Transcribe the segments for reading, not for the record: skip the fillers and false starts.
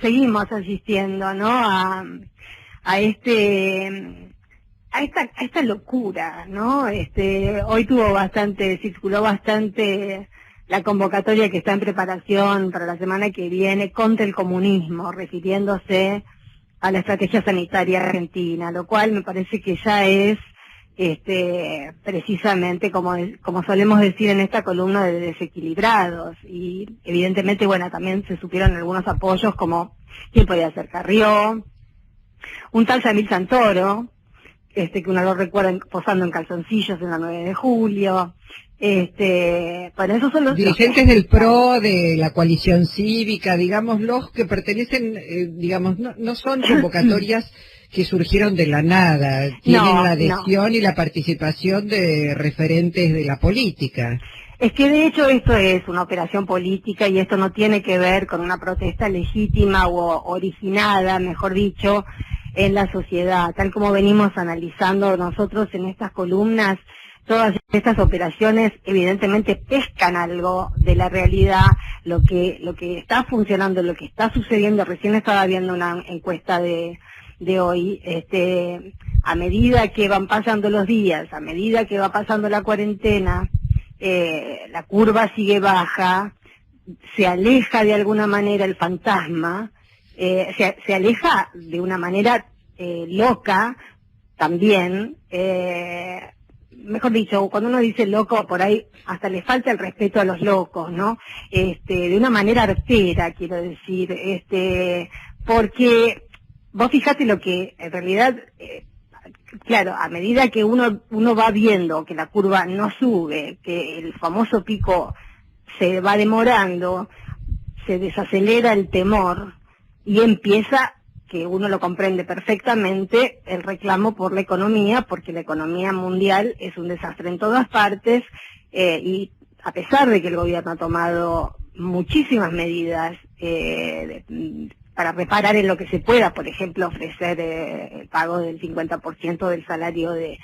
seguimos asistiendo, ¿no? A esta locura, ¿no? Hoy circuló bastante la convocatoria que está en preparación para la semana que viene contra el comunismo, refiriéndose a la estrategia sanitaria argentina, lo cual me parece que ya es precisamente como solemos decir en esta columna, de desequilibrados. Y evidentemente, bueno, también se supieron algunos apoyos, como quién podía ser Carrió, un tal Yamil Santoro, que uno lo recuerda posando en calzoncillos en la 9 de julio. Bueno, esos son los dirigentes del PRO, de la coalición cívica, digamos, los que pertenecen, digamos, no son convocatorias que surgieron de la nada, tienen la adhesión y la participación de referentes de la política. Es que de hecho esto es una operación política y esto no tiene que ver con una protesta legítima o originada, mejor dicho, en la sociedad. Tal como venimos analizando nosotros en estas columnas, todas estas operaciones evidentemente pescan algo de la realidad, lo que está funcionando, lo que está sucediendo. Recién estaba viendo una encuesta de hoy, a medida que van pasando los días, a medida que va pasando la cuarentena, la curva sigue baja, se aleja de alguna manera el fantasma, se aleja de una manera loca también, mejor dicho, cuando uno dice loco, por ahí hasta le falta el respeto a los locos, ¿no? De una manera artera, quiero decir, porque vos fijate lo que en realidad, claro, a medida que uno va viendo que la curva no sube, que el famoso pico se va demorando, se desacelera el temor y empieza, que uno lo comprende perfectamente, el reclamo por la economía, porque la economía mundial es un desastre en todas partes, y a pesar de que el gobierno ha tomado muchísimas medidas para reparar en lo que se pueda, por ejemplo, ofrecer el pago del 50% del salario de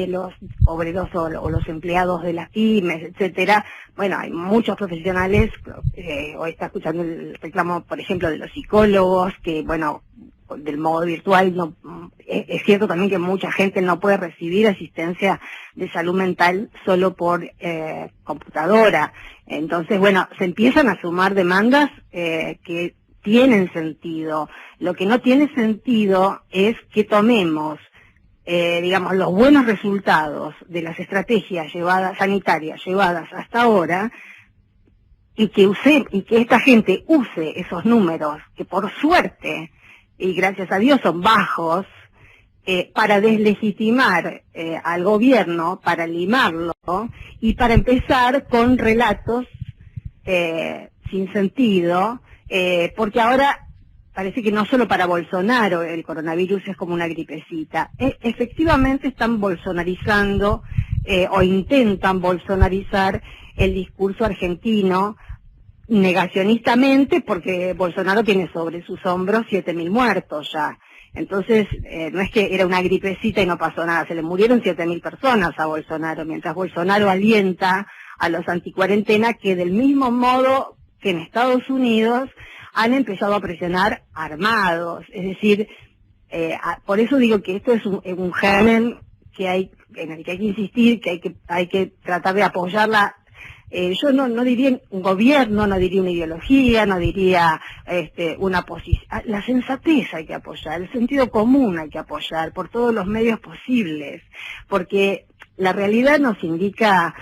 los obreros o los empleados de las pymes, etcétera. Bueno, hay muchos profesionales, hoy está escuchando el reclamo, por ejemplo, de los psicólogos, que bueno, del modo virtual, no, es cierto también que mucha gente no puede recibir asistencia de salud mental solo por computadora. Entonces, bueno, se empiezan a sumar demandas que tienen sentido. Lo que no tiene sentido es que tomemos, digamos, los buenos resultados de las estrategias sanitarias llevadas hasta ahora, y que esta gente use esos números, que por suerte y gracias a Dios son bajos, para deslegitimar al gobierno, para limarlo, y para empezar con relatos sin sentido, porque ahora parece que no solo para Bolsonaro el coronavirus es como una gripecita. Efectivamente están bolsonarizando o intentan bolsonarizar el discurso argentino negacionistamente, porque Bolsonaro tiene sobre sus hombros 7.000 muertos ya. Entonces, no es que era una gripecita y no pasó nada, se le murieron 7.000 personas a Bolsonaro, mientras Bolsonaro alienta a los anticuarentena, que del mismo modo que en Estados Unidos han empezado a presionar armados. Es decir, por eso digo que esto es un germen en el que hay que insistir, que hay que tratar de apoyarla. Yo no diría un gobierno, no diría una ideología, no diría una posición. La sensatez hay que apoyar, el sentido común hay que apoyar por todos los medios posibles, porque la realidad nos indica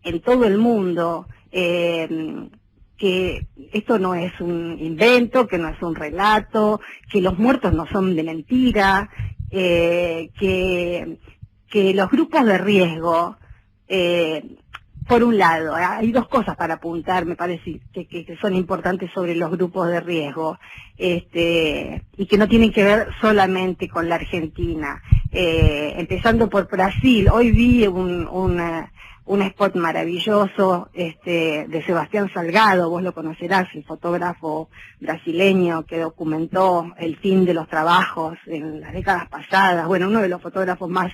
en todo el mundo que esto no es un invento, que no es un relato, que los muertos no son de mentira, que los grupos de riesgo, por un lado, hay dos cosas para apuntar, me parece que son importantes sobre los grupos de riesgo, y que no tienen que ver solamente con la Argentina. Empezando por Brasil, hoy vi un spot maravilloso de Sebastián Salgado, vos lo conocerás, el fotógrafo brasileño que documentó el fin de los trabajos en las décadas pasadas, bueno, uno de los fotógrafos más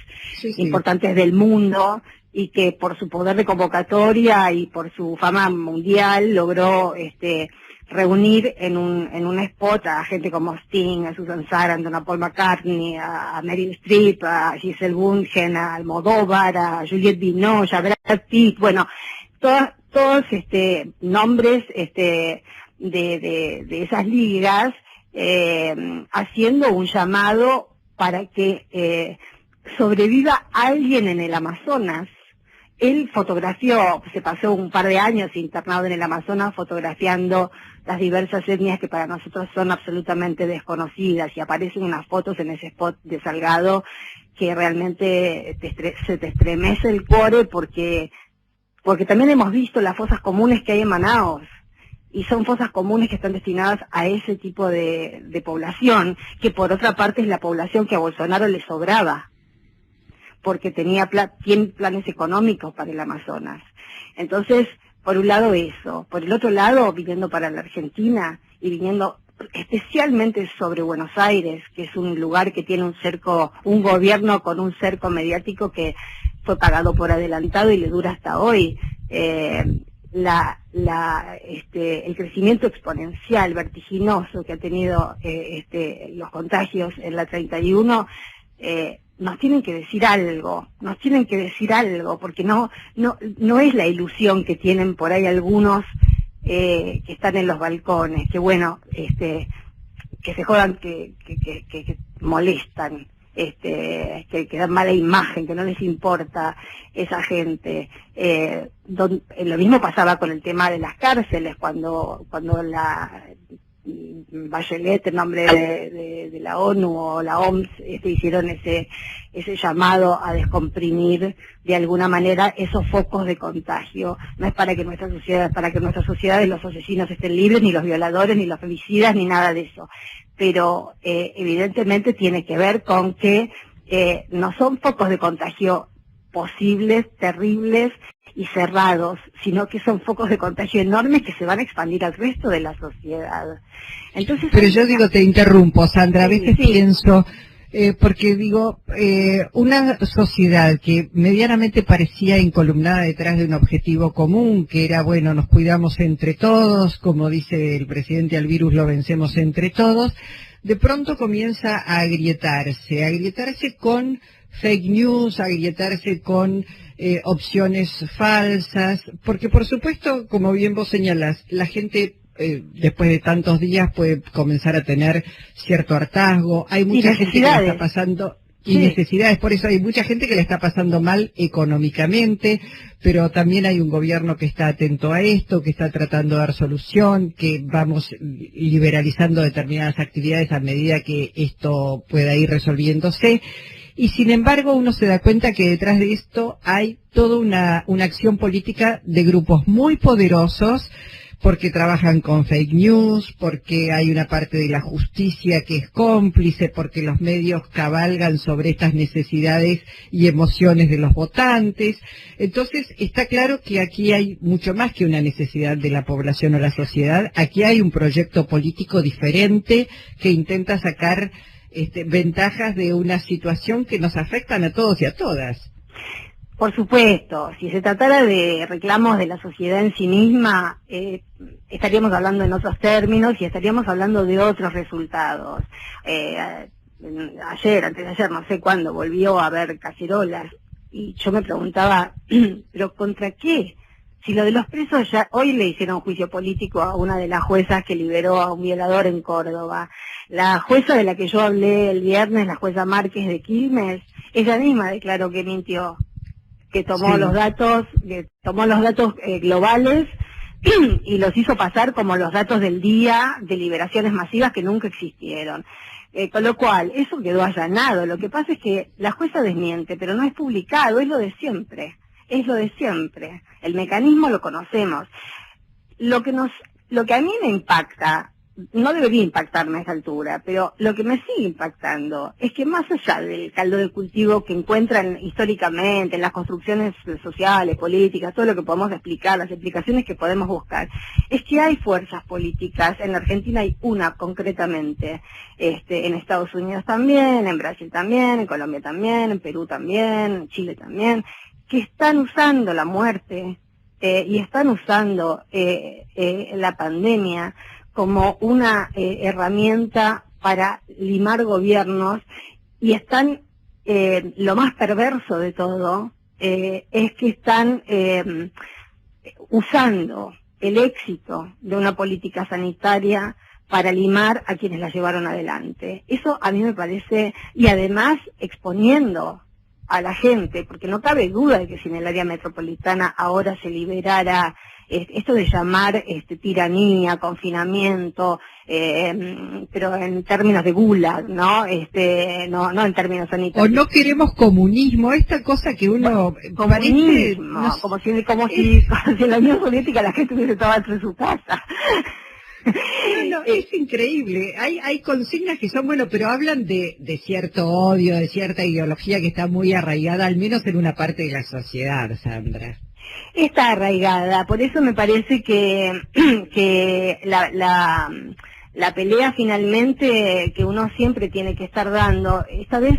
importantes del mundo, y que por su poder de convocatoria y por su fama mundial logró reunir en un spot a gente como Sting, a Susan Sarandon, a Paul McCartney, a Meryl Streep, a Giselle Bundchen, a Almodóvar, a Juliette Binoche, a Brad Pitt, bueno, todos nombres de esas ligas, haciendo un llamado para que sobreviva alguien en el Amazonas. Él fotografió, se pasó un par de años internado en el Amazonas fotografiando las diversas etnias que para nosotros son absolutamente desconocidas, y aparecen unas fotos en ese spot de Salgado que realmente se te estremece el core, porque también hemos visto las fosas comunes que hay en Manaos, y son fosas comunes que están destinadas a ese tipo de población, que por otra parte es la población que a Bolsonaro le sobraba, porque tiene planes económicos para el Amazonas. Entonces, por un lado eso, por el otro lado, viniendo para la Argentina y viniendo especialmente sobre Buenos Aires, que es un lugar que tiene un gobierno con un cerco mediático que fue pagado por adelantado y le dura hasta hoy. El crecimiento exponencial, vertiginoso que ha tenido los contagios en la 31, nos tienen que decir algo, porque no es la ilusión que tienen por ahí algunos que están en los balcones, que bueno, que se jodan, que molestan, que dan mala imagen, que no les importa esa gente. Lo mismo pasaba con el tema de las cárceles, cuando la Bachelet, en nombre de la ONU o la OMS, hicieron ese llamado a descomprimir de alguna manera esos focos de contagio. No es para que nuestras sociedades los asesinos estén libres, ni los violadores, ni los femicidas, ni nada de eso. Pero evidentemente tiene que ver con que no son focos de contagio posibles, terribles y cerrados, sino que son focos de contagio enormes que se van a expandir al resto de la sociedad. Entonces, pero yo digo, te interrumpo, Sandra, a veces pienso, porque digo, una sociedad que medianamente parecía encolumnada detrás de un objetivo común, que era, bueno, nos cuidamos entre todos, como dice el presidente, al virus lo vencemos entre todos, de pronto comienza a agrietarse con fake news, agrietarse con opciones falsas, porque por supuesto, como bien vos señalás, la gente después de tantos días puede comenzar a tener cierto hartazgo, hay mucha gente que la está pasando, y necesidades, por eso hay mucha gente que le está pasando mal económicamente, pero también hay un gobierno que está atento a esto, que está tratando de dar solución, que vamos liberalizando determinadas actividades a medida que esto pueda ir resolviéndose. Y sin embargo uno se da cuenta que detrás de esto hay toda una acción política de grupos muy poderosos, porque trabajan con fake news, porque hay una parte de la justicia que es cómplice, porque los medios cabalgan sobre estas necesidades y emociones de los votantes. Entonces está claro que aquí hay mucho más que una necesidad de la población o la sociedad, aquí hay un proyecto político diferente que intenta sacar ventajas de una situación que nos afectan a todos y a todas. Por supuesto, si se tratara de reclamos de la sociedad en sí misma, estaríamos hablando en otros términos y estaríamos hablando de otros resultados. Antes de ayer, no sé cuándo, volvió a haber cacerolas y yo me preguntaba, ¿pero contra qué? Si lo de los presos ya, hoy le hicieron juicio político a una de las juezas que liberó a un violador en Córdoba. La jueza de la que yo hablé el viernes, la jueza Márquez de Quilmes, ella misma declaró que mintió, que tomó los datos, globales y los hizo pasar como los datos del día de liberaciones masivas que nunca existieron. Con lo cual, eso quedó allanado. Lo que pasa es que la jueza desmiente, pero no es publicado, es lo de siempre. El mecanismo lo conocemos. Lo que a mí me impacta, no debería impactarme a esa altura, pero lo que me sigue impactando es que más allá del caldo de cultivo que encuentran históricamente en las construcciones sociales, políticas, todo lo que podemos explicar, las explicaciones que podemos buscar, es que hay fuerzas políticas, en la Argentina hay una concretamente, en Estados Unidos también, en Brasil también, en Colombia también, en Perú también, en Chile también, que están usando la muerte y están usando la pandemia como una herramienta para limar gobiernos, y están, lo más perverso de todo, es que están usando el éxito de una política sanitaria para limar a quienes la llevaron adelante. Eso a mí me parece, y además exponiendo a la gente, porque no cabe duda de que si en el área metropolitana ahora se liberara esto de llamar tiranía, confinamiento, pero en términos de gulag, ¿no? No en términos sanitarios. O no queremos comunismo, esta cosa que uno comunismo, parece, como si en la Unión Soviética la gente hubiese estado en su casa. No, es increíble. Hay consignas que son, bueno, pero hablan de cierto odio, de cierta ideología que está muy arraigada, al menos en una parte de la sociedad, Sandra. Está arraigada, por eso me parece que la pelea finalmente que uno siempre tiene que estar dando, esta vez,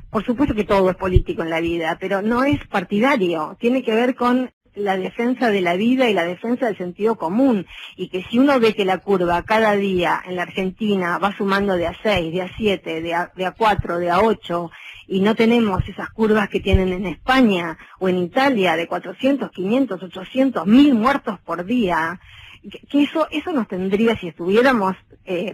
por supuesto que todo es político en la vida, pero no es partidario, tiene que ver con la defensa de la vida y la defensa del sentido común, y que si uno ve que la curva cada día en la Argentina va sumando de a 6, de a 7, de a 4, de a 8, y no tenemos esas curvas que tienen en España o en Italia de 400, 500, 800, 1000 muertos por día, que eso nos tendría, si estuviéramos,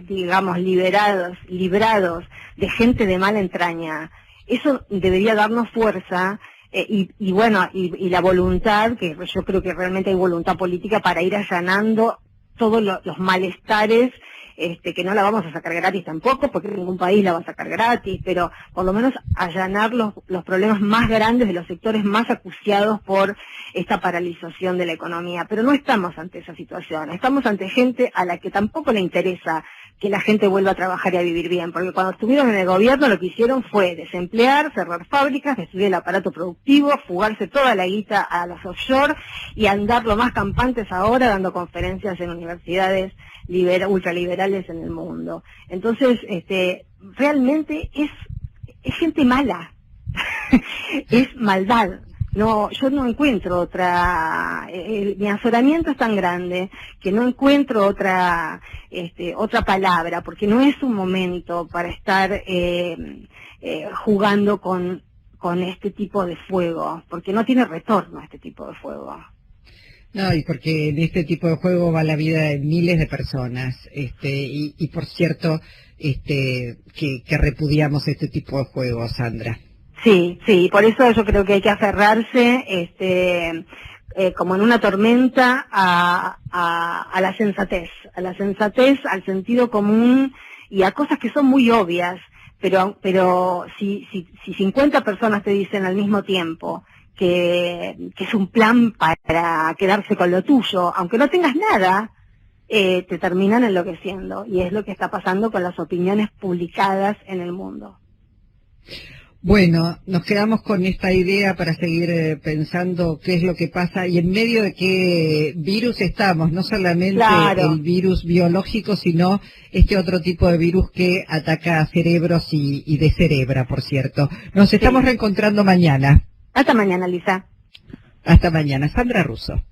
digamos, librados de gente de mala entraña, eso debería darnos fuerza. Y bueno, y la voluntad, que yo creo que realmente hay voluntad política para ir allanando todos los malestares, que no la vamos a sacar gratis tampoco, porque ningún país la va a sacar gratis, pero por lo menos allanar los problemas más grandes de los sectores más acuciados por esta paralización de la economía. Pero no estamos ante esa situación, estamos ante gente a la que tampoco le interesa que la gente vuelva a trabajar y a vivir bien, porque cuando estuvieron en el gobierno lo que hicieron fue desemplear, cerrar fábricas, destruir el aparato productivo, fugarse toda la guita a los offshore y andar lo más campantes ahora dando conferencias en universidades ultraliberales en el mundo. Entonces, realmente es gente mala, es maldad. No, yo no encuentro otra, mi azoramiento es tan grande que no encuentro otra palabra, porque no es un momento para estar jugando con este tipo de fuego, porque no tiene retorno este tipo de fuego. No, y porque en este tipo de juego va la vida de miles de personas, y por cierto, que repudiamos este tipo de juego, Sandra. Sí, por eso yo creo que hay que aferrarse, como en una tormenta, a la sensatez, al sentido común y a cosas que son muy obvias, pero si 50 personas te dicen al mismo tiempo que es un plan para quedarse con lo tuyo, aunque no tengas nada, te terminan enloqueciendo, y es lo que está pasando con las opiniones publicadas en el mundo. Bueno, nos quedamos con esta idea para seguir pensando qué es lo que pasa y en medio de qué virus estamos, no solamente el virus biológico, sino este otro tipo de virus que ataca a cerebros y descerebra, por cierto. Nos estamos reencontrando mañana. Hasta mañana, Lisa. Hasta mañana. Sandra Russo.